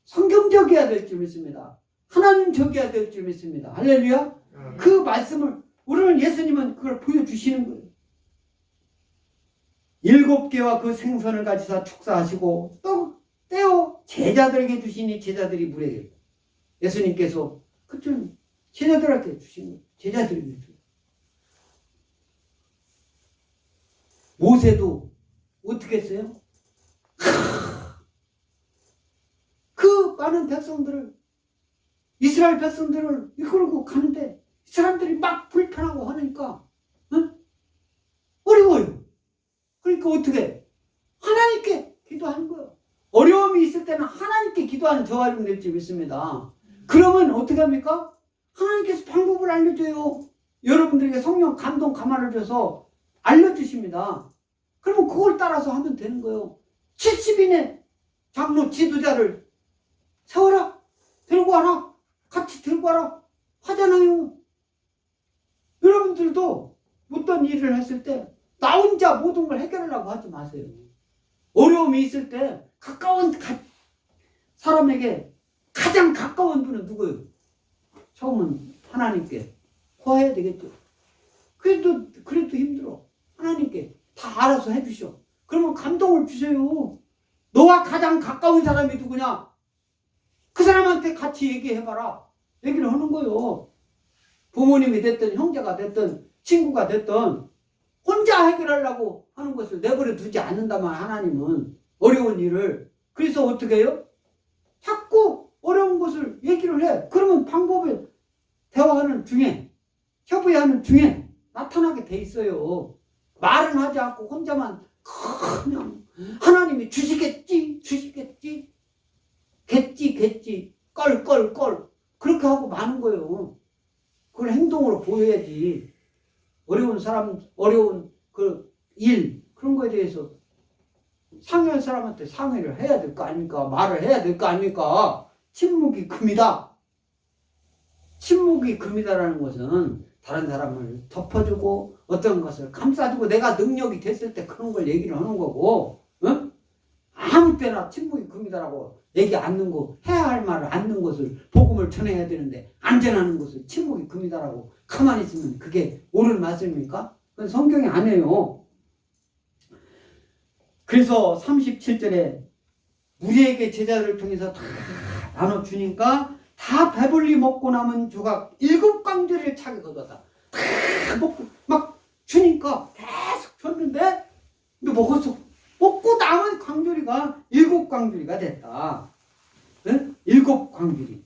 성경적이어야 될 줄 믿습니다. 하나님적이어야 될 줄 믿습니다. 할렐루야. 그 말씀을 우리는 예수님은 그걸 보여주시는 거예요. 7개와 그 생선을 가지사 축사하시고 또 떼어 제자들에게 주시니 제자들이 물에게 예수님께서 그좀 제자들에게 주신 거예요. 제자들에게 주신 거예요. 모세도 어떻게 했어요? 그 많은 백성들을 이스라엘 백성들을 이끌고 가는데 사람들이 막 불편하고 하니까 어려워요. 그러니까 어떻게 하나님께 기도하는 거예요. 어려움이 있을 때는 하나님께 기도하는 저와 여러분 될지 믿습니다. 그러면 어떻게 합니까? 하나님께서 방법을 알려줘요. 여러분들에게 성령 감동 감화를 줘서 알려주십니다. 그러면 그걸 따라서 하면 되는 거예요. 70인의 장로 지도자를 세워라. 들고 와라. 같이 들고 와라. 하잖아요. 여러분들도 어떤 일을 했을 때 나 혼자 모든 걸 해결하려고 하지 마세요. 어려움이 있을 때 가까운 사람에게 가장 가까운 분은 누구예요? 처음은 하나님께 구해야 되겠죠. 그래도 힘들어. 하나님께 다 알아서 해주셔. 그러면 감동을 주세요. 너와 가장 가까운 사람이 누구냐? 그 사람한테 같이 얘기해봐라. 얘기를 하는 거예요. 부모님이 됐든 형제가 됐든 친구가 됐든 혼자 해결하려고 하는 것을 내버려 두지 않는다만 하나님은 어려운 일을. 그래서 어떻게 해요? 자꾸 어려운 것을 얘기를 해. 그러면 방법을 대화하는 중에 협의하는 중에 나타나게 돼 있어요. 말은 하지 않고 혼자만 그냥 하나님이 주시겠지 껄 그렇게 하고 마는 거예요. 그걸 행동으로 보여야지. 어려운 사람, 어려운 그 일, 그런 거에 대해서 상의할 사람한테 상의를 해야 될 거 아닙니까? 말을 해야 될 거 아닙니까? 침묵이 금이다. 침묵이 금이다라는 것은 다른 사람을 덮어주고 어떤 것을 감싸주고 내가 능력이 됐을 때 그런 걸 얘기를 하는 거고, 응? 아무 때나 침묵이 금이다라고 얘기 않는 거, 해야 할 말을 않는 것을 복음을 전해야 되는데 안전하는 것을 침묵이 금이다라고 가만히 있으면 그게 옳은 말씀입니까? 그건 성경이 아니에요. 그래서 37절에 우리에게 제자를 통해서 다 나눠주니까 다 배불리 먹고 남은 조각 7광주리를 차게 거뒀다. 다 먹고 막 주니까 계속 줬는데 근데 먹었어. 먹고 남은 광주리가 7광주리가 됐다. 응? 7광주리.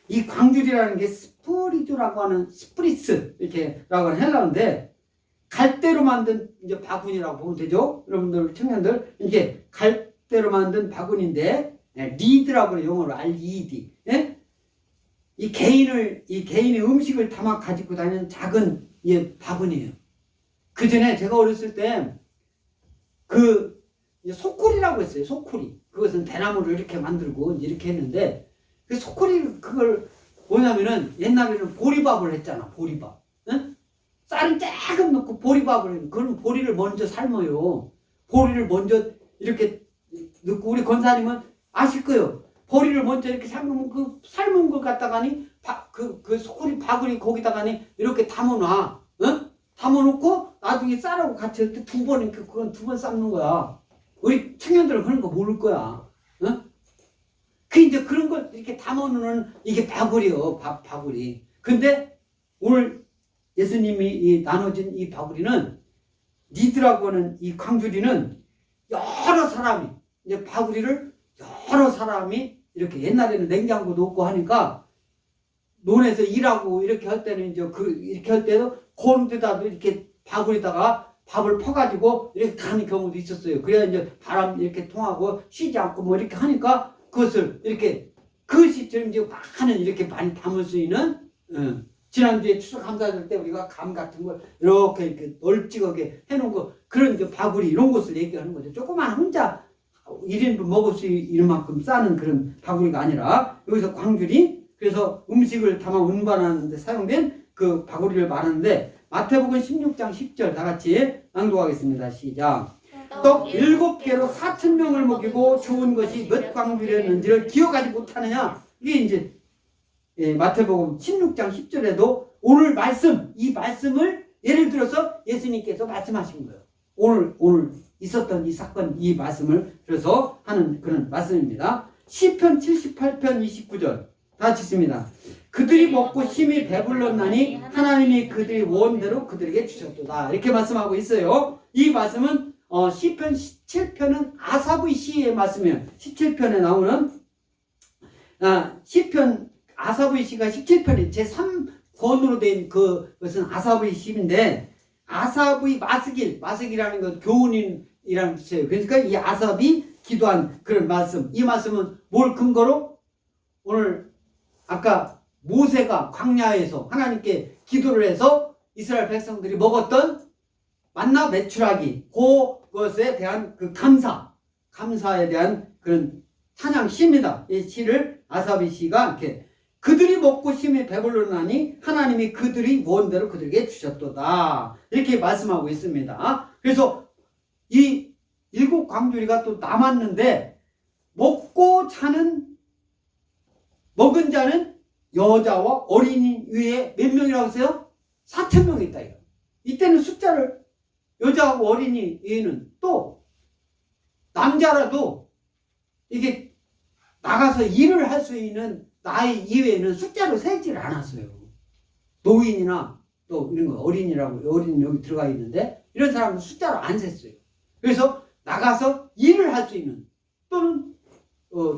이 광주리라는 게 스프리주라고 하는 스프리스 이렇게라고 하는 헬라어인데 갈대로 만든 이제 바구니라고 보면 되죠. 여러분들 청년들 이게 갈대로 만든 바구니인데 리드라고 해요. 영어로 RED. 예? 이 개인의 음식을 담아 가지고 다니는 작은 바구니예요. 그 전에 제가 어렸을 때 그 소쿠리라고 했어요. 소쿠리. 그것은 대나무를 이렇게 만들고 이렇게 했는데 그 소쿠리 그걸 뭐냐면은 옛날에는 보리밥을 했잖아. 보리밥. 응? 쌀은 조금 넣고 보리밥을 해. 그럼 보리를 먼저 삶아요. 보리를 먼저 이렇게 넣고 우리 권사님은 아실 거예요. 보리를 먼저 이렇게 삶으면 그 삶은 걸 갖다가니 그 소쿠리 바구니 거기다가니 이렇게 담아놔. 응? 담아놓고 나중에 쌀하고 같이 할 때 두 번 이렇게 그건 두 번 삶는 거야. 우리 청년들은 그런 거 모를 거야. 응? 그 이제 그런 걸 이렇게 담아놓는 이게 바구리요. 바구리. 근데 오늘 예수님이 나눠진 이 바구리는 니드라고 하는 이 광주리는 여러 사람이 이제 바구리를 여러 사람이 이렇게 옛날에는 냉장고도 없고 하니까 논에서 일하고 이렇게 할 때는 이제 이렇게 할 때도 그런 데다도 이렇게 바구리다가 밥을 퍼가지고 이렇게 가는 경우도 있었어요. 그래야 이제 바람 이렇게 통하고 쉬지 않고 뭐 이렇게 하니까 그것을 이렇게 그릇이처럼 이제 많은 이렇게 많이 담을 수 있는 지난주에 추석 감사절 때 우리가 감 같은 걸 이렇게 널찍하게 해놓은 거 그런 이제 바구리 이런 것을 얘기하는 거죠. 조그만 혼자 1인분 먹을 수 있는 만큼 싸는 그런 바구리가 아니라 여기서 광주리 그래서 음식을 담아 운반하는 데 사용된 그 바구리를 말하는데 마태복음 16장 10절 다 같이 낭독하겠습니다. 시작. 떡 7개로 4,000명을 먹이고 좋은 것이 몇 광주리였는지를 기억하지 못하느냐. 이게 이제 마태복음 16장 10절에도 오늘 말씀 이 말씀을 예를 들어서 예수님께서 말씀하신 거예요. 오늘 있었던 이 사건 이 말씀을 들어서 하는 그런 말씀입니다. 시편 78편 29절 다 같이 읽습니다. 그들이 먹고 심히 배불렀나니 하나님이 그들이 원대로 그들에게 주셨도다. 이렇게 말씀하고 있어요. 이 말씀은 시편 17편은 아삽의 시의 말씀이에요. 17편에 나오는 시편 아삽의 시가 17편이 제3권으로 된 그것은 아삽의 시인데 아삽의 마스길이라는 건 교훈인이라는 뜻이에요. 그러니까 이 아삽이 기도한 그런 말씀. 이 말씀은 뭘 근거로 오늘 아까 모세가 광야에서 하나님께 기도를 해서 이스라엘 백성들이 먹었던 만나 메추라기 그것에 대한 그 감사에 대한 그런 찬양 시입니다. 이 시를 아삽의 시가 이렇게 그들이 먹고 심히 배불러나니 하나님이 그들이 원대로 그들에게 주셨도다. 이렇게 말씀하고 있습니다. 그래서 이 7광주리가 또 남았는데 먹은 자는 여자와 어린이 위에 몇 명이라고 했어요? 4,000명이 있다. 이거. 이때는 숫자를 여자하고 어린이 위에는 또 남자라도 이게 나가서 일을 할 수 있는 나이 이외에는 숫자로 세지를 않았어요. 노인이나 또 이런 거 어린이 여기 들어가 있는데 이런 사람은 숫자로 안 셌어요. 그래서 나가서 일을 할 수 있는 또는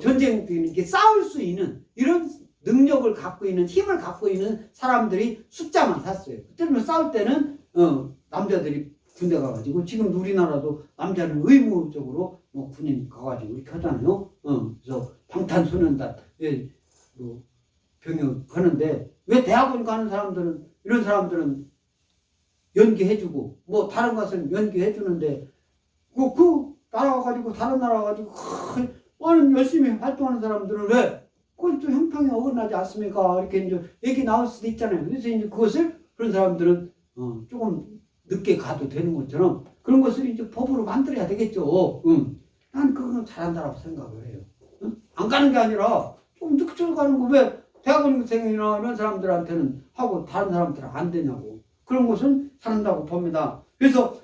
전쟁 이렇게 싸울 수 있는 이런 능력을 갖고 있는 힘을 갖고 있는 사람들이 숫자만 샀어요. 그때는 싸울 때는 남자들이 군대 가가지고 지금 우리나라도 남자는 의무적으로 군인 가가지고 이렇게 하잖아요. 그래서 방탄소년단 병역 하는데 왜 대학원 가는 사람들은 이런 사람들은 연기해주고 뭐 다른 것은 연기해주는데 그 나라 가가지고 다른 나라 가가지고 많은 열심히 활동하는 사람들은 왜 그건 또 형평이 어긋나지 않습니까? 이렇게 이제 얘기 나올 수도 있잖아요. 그래서 이제 그것을 그런 사람들은 조금 늦게 가도 되는 것처럼 그런 것을 이제 법으로 만들어야 되겠죠. 난 그건 잘한다라고 생각을 해요. 안 가는 게 아니라 좀 늦게 가는 거 왜 대학원생이나 이런 사람들한테는 하고 다른 사람들은 안 되냐고. 그런 것은 잘한다고 봅니다. 그래서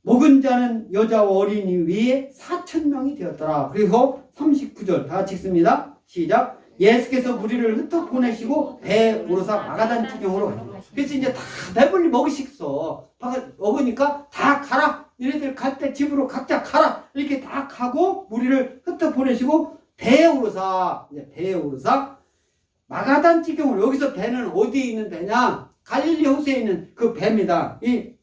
먹은 자는 여자와 어린이 위에 4,000명이 되었더라. 그리고 39절 다 같이 읽습니다. 시작. 예수께서 무리를 흩어 보내시고 배에 오르사 마가단 지경으로 가시고. 그래서 이제 다 배불리 먹으시겠어. 먹으니까 다 가라. 얘네들 갈 때 집으로 각자 가라. 이렇게 다 가고 무리를 흩어 보내시고 배에 오르사, 이제 배에 오르사 마가단 지경으로. 여기서 배는 어디에 있는 배냐? 갈릴리 호수에 있는 그 배입니다. 이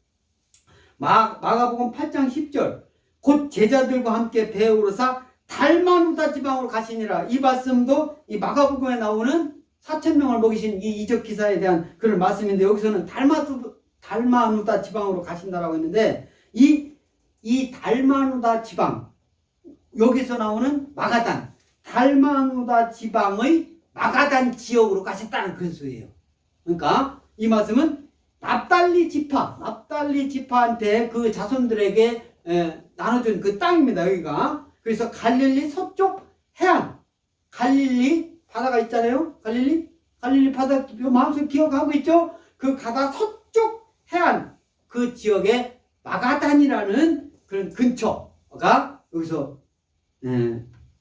마가복음 8장 10절. 곧 제자들과 함께 배에 오르사 달마누다 지방으로 가시니라. 이 말씀도 이 마가복음에 나오는 4,000명을 먹이신 이 이적 기사에 대한 그런 말씀인데, 여기서는 달마누다 지방으로 가신다라고 했는데, 이 달마누다 지방, 여기서 나오는 마가단, 달마누다 지방의 마가단 지역으로 가셨다는 그 소리예요. 그러니까 이 말씀은 납달리 지파한테 그 자손들에게 나눠준 그 땅입니다. 여기가. 그래서 갈릴리 서쪽 해안, 갈릴리 바다가 있잖아요. 갈릴리 바다 마음속에 기억하고 있죠. 그 바다 서쪽 해안 그 지역에 마가단이라는 그런 근처가 여기서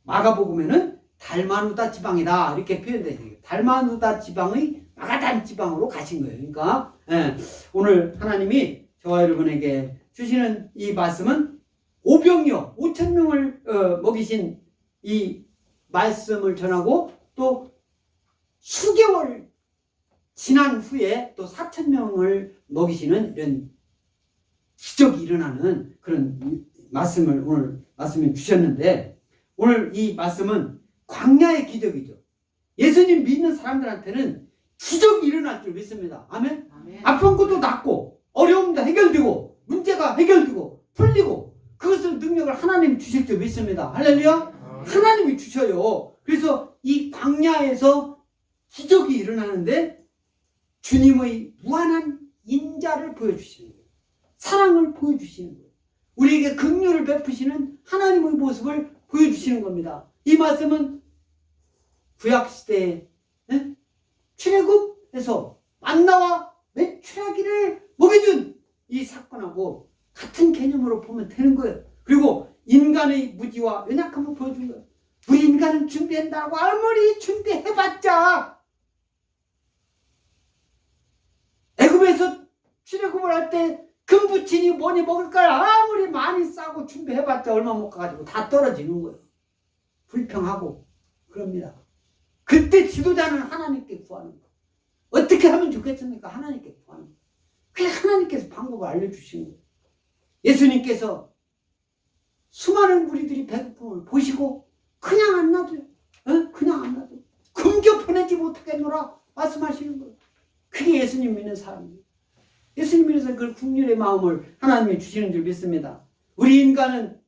마가복음에는 달마누다 지방이다 이렇게 표현되어 있어요. 달마누다 지방의 마가단 지방으로 가신 거예요. 그러니까 오늘 하나님이 저와 여러분에게 주시는 이 말씀은 오병이어 5,000명을 먹이신 이 말씀을 전하고, 또 수개월 지난 후에 또 4,000명을 먹이시는 이런 기적이 일어나는 그런 말씀을 오늘 말씀을 주셨는데, 오늘 이 말씀은 광야의 기적이죠. 예수님 믿는 사람들한테는 기적이 일어날 줄 믿습니다. 아멘? 아픈 것도 낫고 어려움도 해결되고 문제가 해결되고 풀리고, 그것을 능력을 하나님이 주실 줄 믿습니다. 할렐루야. 하나님이 주셔요. 그래서 이 광야에서 기적이 일어나는데 주님의 무한한 인자를 보여주시는 거예요. 사랑을 보여주시는 거예요. 우리에게 긍휼을 베푸시는 하나님의 모습을 보여주시는 겁니다. 이 말씀은 구약시대에 출애굽에서 만나와 메추라기를 먹여준 이 사건하고 같은 개념으로 보면 되는 거예요. 그리고 인간의 무지와 연약함을 보여준 거예요. 우리 인간은 준비한다고 아무리 준비해봤자, 애굽에서 출애굽을 할 때 금부치니 뭐니 먹을 걸 아무리 많이 싸고 준비해봤자 얼마 못 가가지고 다 떨어지는 거예요. 불평하고 그럽니다. 그때 지도자는 하나님께 구하는 거예요. 어떻게 하면 좋겠습니까? 하나님께 구하는 거예요. 그냥 하나님께서 방법을 알려주시는 거예요. 예수님께서 수많은 무리들이 배고픔을 보시고 그냥 안 놔둬요. 그냥 안 놔둬요. 굶겨 보내지 못하겠노라 말씀하시는 거예요. 그게 예수님 믿는 사람이에요. 예수님 믿는 그 긍휼의 마음을 하나님이 주시는 줄 믿습니다. 우리 인간은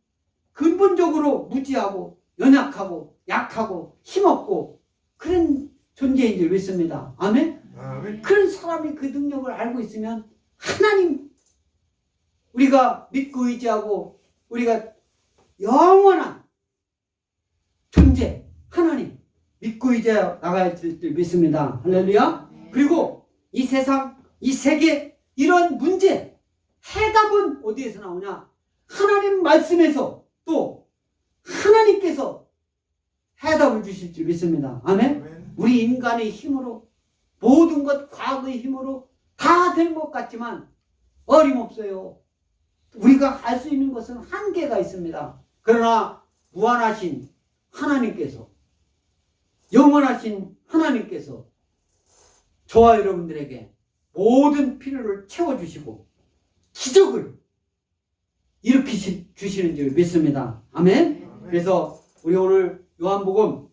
근본적으로 무지하고 연약하고 약하고 힘없고 그런 존재인 줄 믿습니다. 아멘? 아멘. 그런 사람이 그 능력을 알고 있으면 하나님, 우리가 믿고 의지하고 우리가 영원한 존재 하나님 믿고 의지하여 나가야 될 줄 믿습니다. 할렐루야. 그리고 이 세상, 이 세계, 이런 문제 해답은 어디에서 나오냐? 하나님 말씀에서, 또 하나님께서 해답을 주실 줄 믿습니다. 아멘? 우리 인간의 힘으로, 모든 것 과학의 힘으로 다 된 것 같지만 어림없어요. 우리가 할 수 있는 것은 한계가 있습니다. 그러나 무한하신 하나님께서, 영원하신 하나님께서 저와 여러분들에게 모든 필요를 채워주시고 기적을 일으키시 주시는 줄 믿습니다. 아멘? 그래서 우리 오늘 요한복음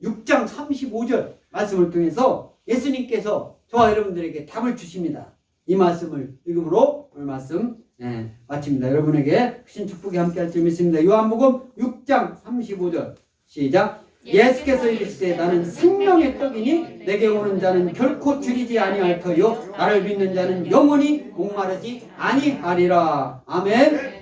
6장 35절 말씀을 통해서 예수님께서 저와 여러분들에게 답을 주십니다. 이 말씀을 읽음으로 오늘 말씀 마칩니다. 여러분에게 크신 축복이 함께할 줄 믿습니다. 요한복음 6장 35절 시작. 예수께서 이르시되 나는 생명의 떡이니 내게 오는 자는 결코 줄이지 아니할 터요 나를 믿는 자는 영원히 목마르지 아니하리라. 아멘.